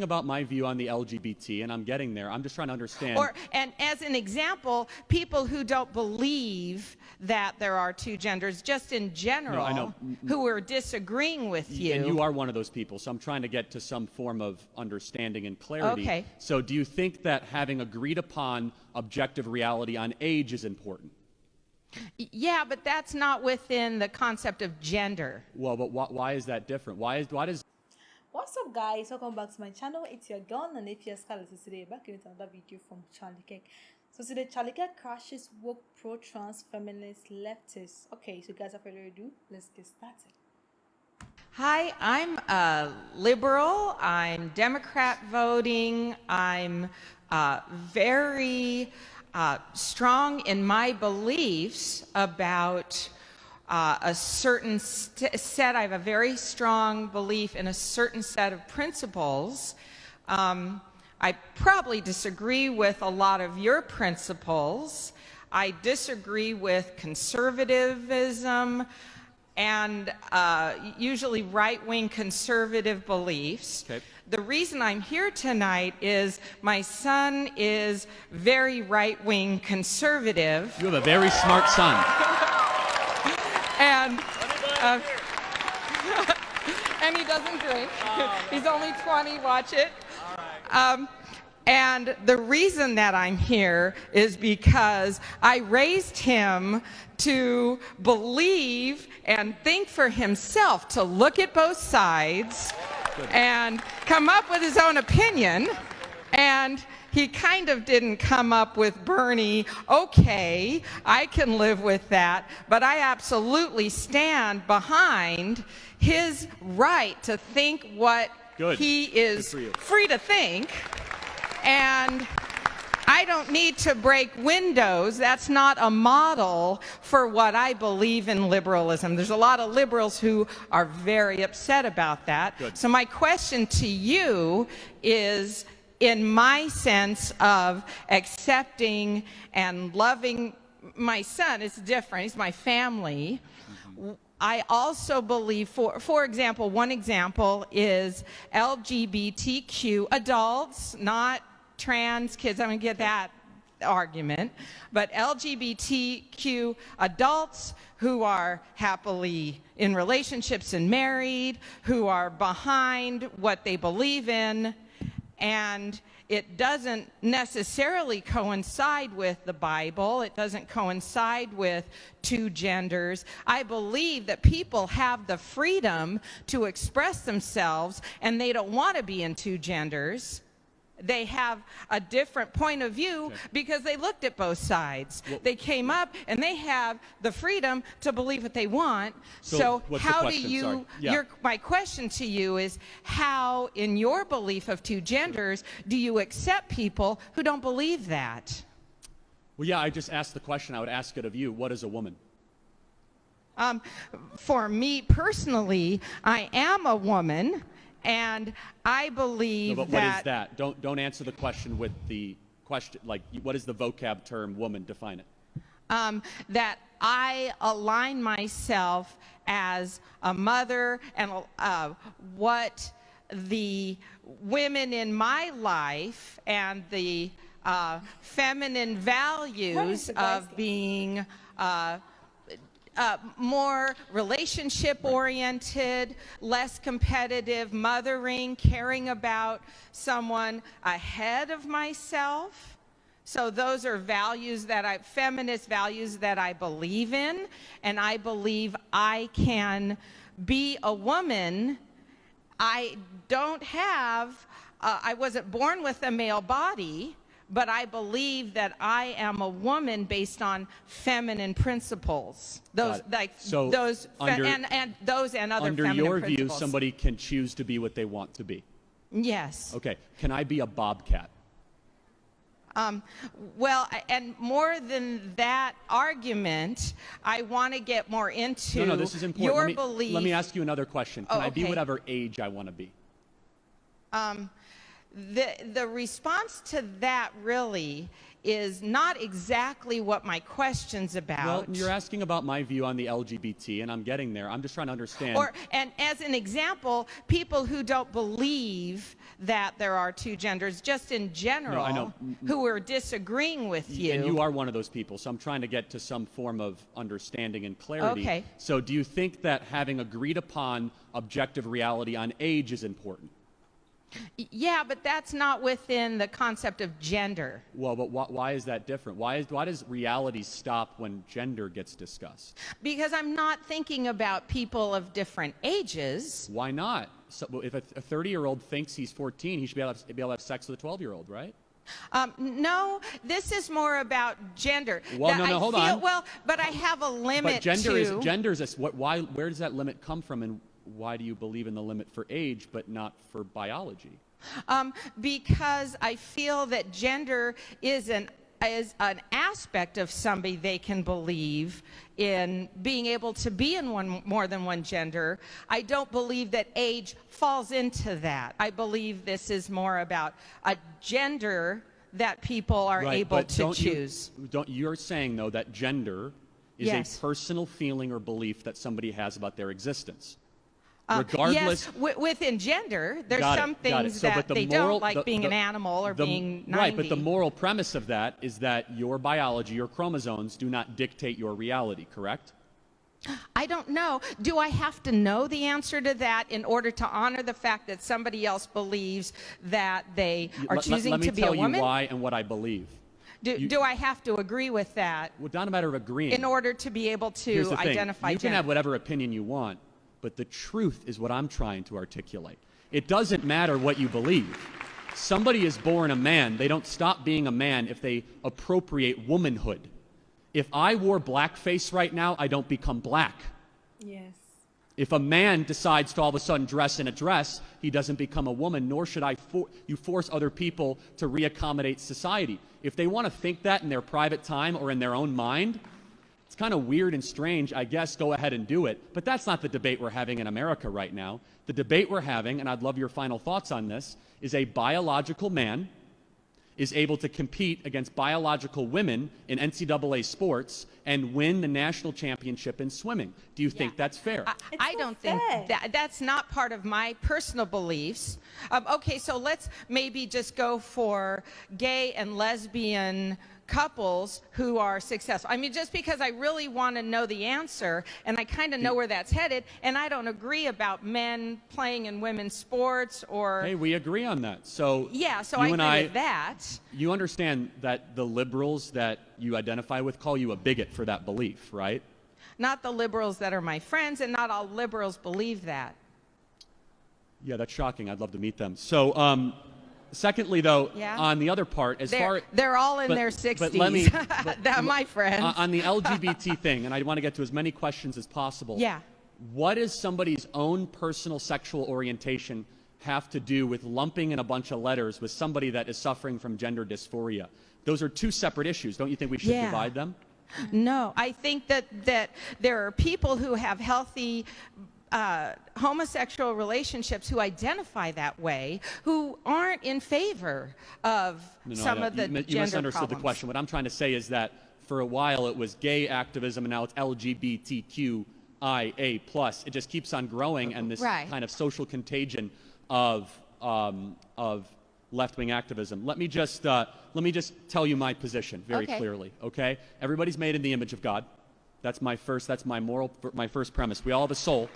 about my view on the LGBT, and I'm getting there. I'm just trying to understand. And as an example, people who don't believe that there are two genders, just in general, I know. who are disagreeing with you. And you are one of those people, so I'm trying to get to some form of understanding and clarity. Okay. So do you think that having agreed upon objective reality on age is important? Yeah, but that's not within the concept of gender. Well, but why is that different? Why does... What's up, guys? Welcome back to my channel. It's your girl, and if you're Scarlett, today back with another video from Charlie Kirk. So today, Charlie Kirk crashes woke pro-trans feminist leftists. Okay, so guys, without further ado, let's get started. Hi, I'm a liberal. I'm Democrat voting. I'm very strong in my beliefs about a certain set. I have a very strong belief in a certain set of principles. I probably disagree with a lot of your principles. I disagree with conservatism and usually right-wing conservative beliefs. Okay. The reason I'm here tonight is my son is very right-wing conservative. You have a very smart son. And and he doesn't drink. He's only 20. Watch it. And the reason that I'm here is because I raised him to believe and think for himself, to look at both sides and come up with his own opinion. And he kind of didn't come up with Bernie, okay, I can live with that, but I absolutely stand behind his right to think what he is free to think. And I don't need to break windows. That's not a model for what I believe in liberalism. There's a lot of liberals who are very upset about that. Good. So my question to you is, in my sense of accepting and loving my son, it's different. He's my family. I also believe, for example, one example is LGBTQ adults, not trans kids. I'm going to get that argument. But LGBTQ adults who are happily in relationships and married, who are behind what they believe in, and it doesn't necessarily coincide with the Bible. It doesn't coincide with two genders. I believe that people have the freedom to express themselves, and they don't want to be in two genders. They have a different point of view because they looked at both sides. Well, they came up and they have the freedom to believe what they want. So how do you, my question to you is, how in your belief of two genders do you accept people who don't believe that? Well, yeah, I just asked the question. I would ask it of you. What is a woman? For me personally, I am a woman. And I believe but what is that? Don't answer the question with the question, like, what is the vocab term woman? Define it. That I align myself as a mother, and what the women in my life and the feminine values of being more relationship-oriented, less competitive, mothering, caring about someone ahead of myself. So those are values that feminist values that I believe in, and I believe I can be a woman. I don't have, I wasn't born with a male body, but I believe that I am a woman based on feminine principles. Those, like those, and those and other feminine principles. Under your view, somebody can choose to be what they want to be. Yes. Okay. Can I be a bobcat? Well, and more than that argument, I want to get more into no, this is important. Your belief. Let me ask you another question. Can I be whatever age I want to be? the response to that really is not exactly what my question's about. Well, you're asking about my view on the LGBT, and I'm getting there. I'm just trying to understand. And as an example, people who don't believe that there are two genders, just in general, I know. who are disagreeing with you. And you are one of those people, so I'm trying to get to some form of understanding and clarity. Okay. So do you think that having agreed upon objective reality on age is important? Yeah, but that's not within the concept of gender. Well, but why is that different? Why does reality stop when gender gets discussed? Because I'm not thinking about people of different ages. Why not? So, if a 30-year-old thinks he's 14, he should be able to have sex with a 12-year-old, right? No, this is more about gender. Well, no, hold on. Well, but I have a limit but gender is where does that limit come from, and why do you believe in the limit for age but not for biology? Because I feel that gender is an aspect of somebody they can believe in being able to be in more than one gender. I don't believe that age falls into that. I believe this is more about a gender that people are able to choose. You're saying, though, that gender is Yes. a personal feeling or belief that somebody has about their existence. Regardless, yes, within gender, there's Got it, some got it. things So, that but the they moral- don't like the- being the- an animal or being 90. Right, but the moral premise of that is that your biology, your chromosomes, do not dictate your reality, correct? I don't know. Do I have to know the answer to that in order to honor the fact that somebody else believes that they are choosing let me to be tell a you woman? why and what I believe. Do I have to agree with that Well, not a matter of agreeing. in order to be able Here's to the thing. identify You can gender? have whatever opinion you want, but the truth is what I'm trying to articulate. It doesn't matter what you believe. Somebody is born a man. They don't stop being a man if they appropriate womanhood. If I wore blackface right now, I don't become black. Yes. If a man decides to all of a sudden dress in a dress, he doesn't become a woman, nor should you force other people to reaccommodate society. If they want to think that in their private time or in their own mind, it's kind of weird and strange. I guess go ahead and do it. But that's not the debate we're having in America right now. The debate we're having, and I'd love your final thoughts on this, is a biological man is able to compete against biological women in NCAA sports and win the national championship in swimming. Do you think that's fair? I not don't think fair. that's not part of my personal beliefs. Okay, so let's maybe just go for gay and lesbian couples who are successful. I mean, just because I really want to know the answer, and I kind of know where that's headed, and I don't agree about men playing in women's sports or... Hey, we agree on that. So Yeah, so you I and agree with that. You understand that the liberals that you identify with call you a bigot for that belief, right? Not the liberals that are my friends, and not all liberals believe that. Yeah, that's shocking. I'd love to meet them. So, secondly, though, Yeah. on the other part, They're all in but- their 60s. but let me- They're my friends. on the LGBT thing, and I want to get to as many questions as possible. Yeah. What does somebody's own personal sexual orientation have to do with lumping in a bunch of letters with somebody that is suffering from gender dysphoria? Those are two separate issues. Don't you think we should Yeah. divide them? No, I think that there are people who have healthy homosexual relationships who identify that way, who aren't in favor of some of the you gender misunderstood problems. the question. What I'm trying to say is that for a while it was gay activism, and now it's LGBTQIA+. It just keeps on growing, and this Right. kind of social contagion of left-wing activism. Let me just tell you my position very Okay. clearly. Okay, everybody's made in the image of God. That's my first premise. We all have a soul.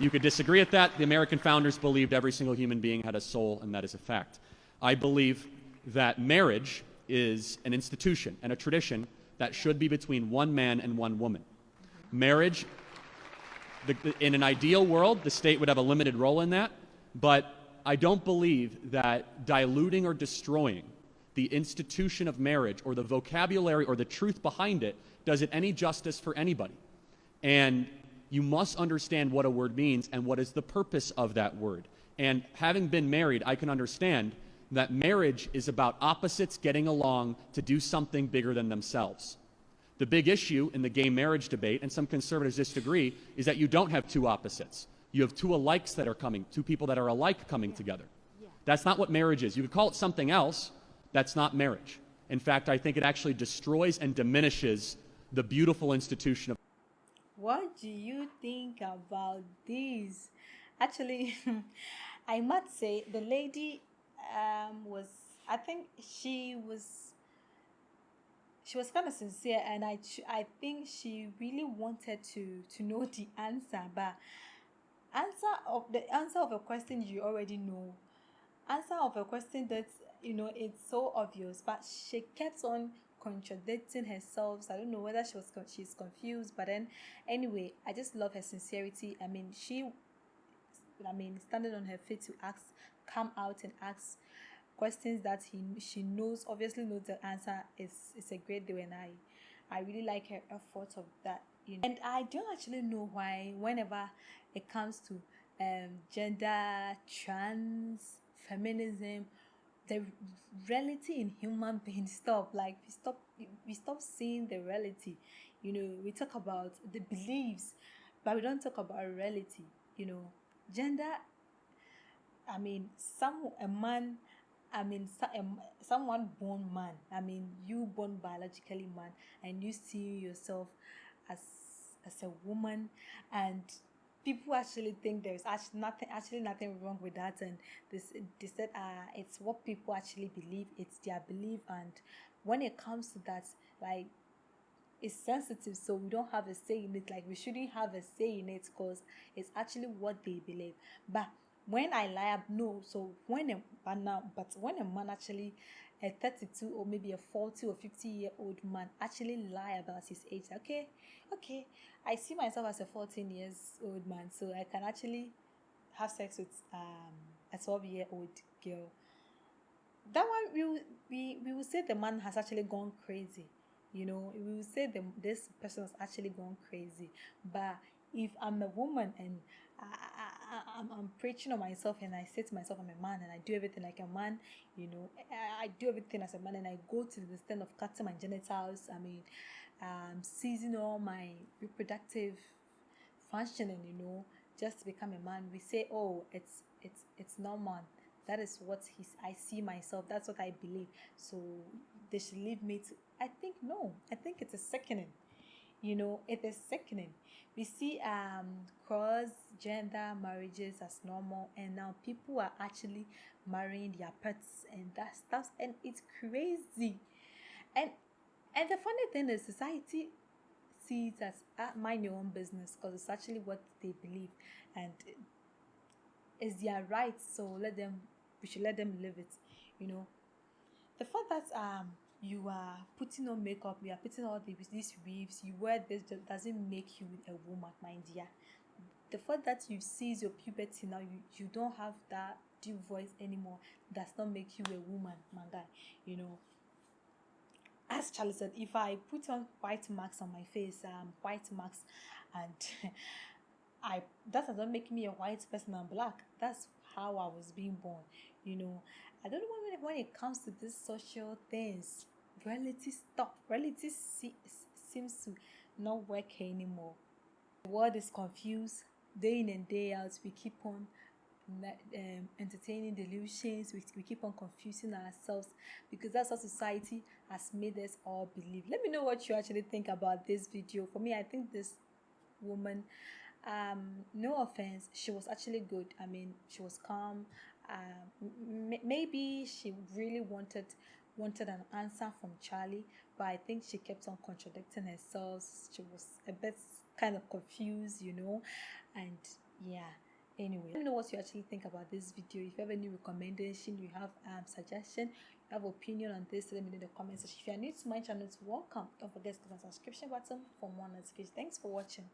You could disagree with that. The American founders believed every single human being had a soul, and that is a fact. I believe that marriage is an institution and a tradition that should be between one man and one woman. Marriage, in an ideal world, the state would have a limited role in that, but I don't believe that diluting or destroying the institution of marriage or the vocabulary or the truth behind it does it any justice for anybody. And you must understand what a word means and what is the purpose of that word. And having been married, I can understand that marriage is about opposites getting along to do something bigger than themselves. The big issue in the gay marriage debate, and some conservatives disagree, is that you don't have two opposites. You have two people that are alike coming together. That's not what marriage is. You could call it something else. That's not marriage. In fact, I think it actually destroys and diminishes the beautiful institution of. What do you think about this? Actually, I must say the lady was, I think she was kind of sincere, and I think she really wanted to know the answer, but answer of a question you already know, answer of a question that it's so obvious, but she kept on contradicting herself. So I don't know whether she's confused, but then anyway, I just love her sincerity. Standing on her feet to come out and ask questions that she obviously knows the answer is a great deal, and I really like her effort of that. And I don't actually know why whenever it comes to gender, trans, feminism, the reality in human beings we stop seeing the reality. We talk about the beliefs, but we don't talk about reality. Gender, someone born man, you born biologically man, and you see yourself as a woman, and people actually think there's actually nothing wrong with that, and they said it's what people actually believe, it's their belief, and when it comes to that, like, it's sensitive, so we don't have a say in it. Like, we shouldn't have a say in it because it's actually what they believe. But when I lie up, no. So when a man actually, a 32 or maybe a 40 or 50-year-old man actually lie about his age, okay, I see myself as a 14 years old man, so I can actually have sex with a 12-year-old girl. That one, we will say the man has actually gone crazy. We will say this person has actually gone crazy. But if I'm a woman and I'm preaching on myself, and I say to myself I'm a man and I do everything like a man, I do everything as a man, and I go to the extent of cutting my genitals, seizing all my reproductive functioning, just to become a man. We say, oh, it's normal. That is what I see myself. That's what I believe. So they should leave me to. I think no. I think it is sickening. It is sickening. We see cross-gender marriages as normal, and now people are actually marrying their pets, and and it's crazy. And the funny thing is, society sees it as mind your own business, because it's actually what they believe, and it's their right. So we should let them live it. The fact that you are putting on makeup, you are putting all these weaves, you wear this, doesn't make you a woman, my dear. The fact that you seize your puberty now, you don't have that deep voice anymore, does not make you a woman, my guy. As Charlie said, if I put on white marks on my face, white marks, and that doesn't make me a white person, I'm black. That's how I was being born. I don't know when it comes to these social things, reality seems to not work anymore. The world is confused day in and day out. We keep on entertaining delusions. We keep on confusing ourselves, because that's what society has made us all believe. Let me know what you actually think about this video. For me, I think this woman, no offense, she was actually good. She was calm. Maybe she really wanted an answer from Charlie, but I think she kept on contradicting herself. She was a bit kind of confused, and yeah. Anyway, let me know what you actually think about this video. If you have any recommendation, you have suggestion, you have opinion on this, let me know in the comments section. If you are new to my channel, welcome. Don't forget to click the subscription button for more notifications. Thanks for watching.